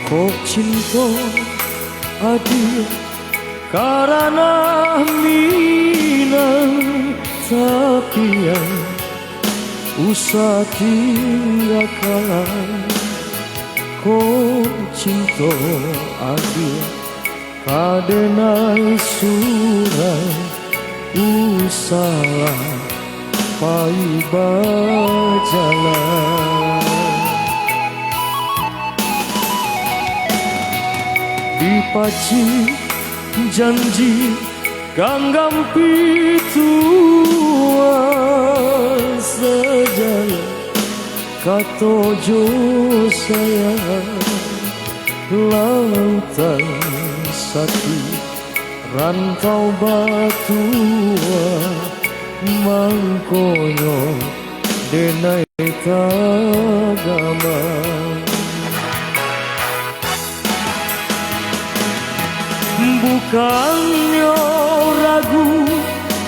Kok cinta adik karena minang, tapi yang usah tinggalkan. Kok cinta adik kadenai surang, usahlah pai berjalan. Dipaci janji ganggam pitua sejalan, katojo sayang lautan satu rantau batua mangkonyo denai tagama. Bukannya ragu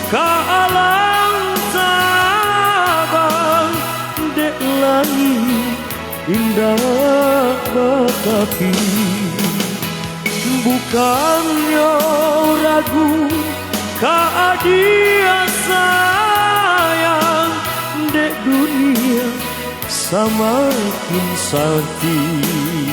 ka alam tabang, dek langit indah tetapi. Bukannya ragu ka adia sayang, dek dunia semakin sakit.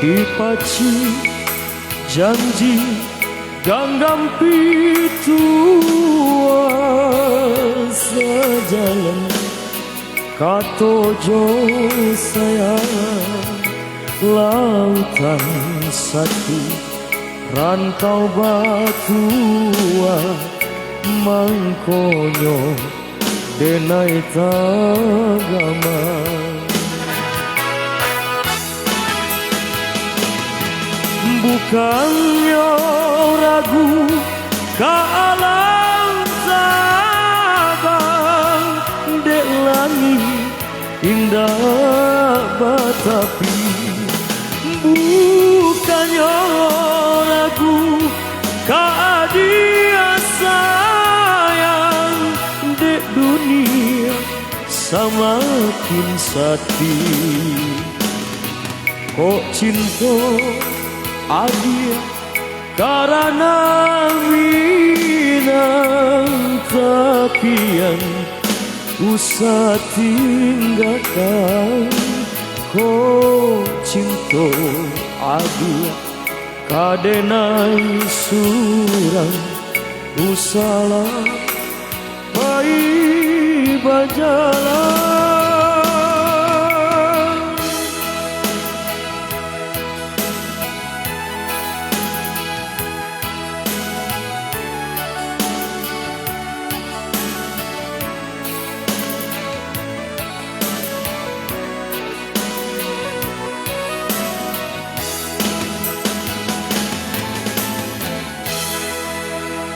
Dipaci janji ganggam pitua sejalan, katojo sayang lautan satu rantau batua mangkonyo denai tagama. Bukannya ragu ka alam tabang, dek langit indah batapi. Bukannya ragu ka adia sayang, dek dunia semakin sakit. Kok cinta adia karena minang, tapi yang usah tinggalkan. Kok cinta adia kadenai surang, usahlah pai baja.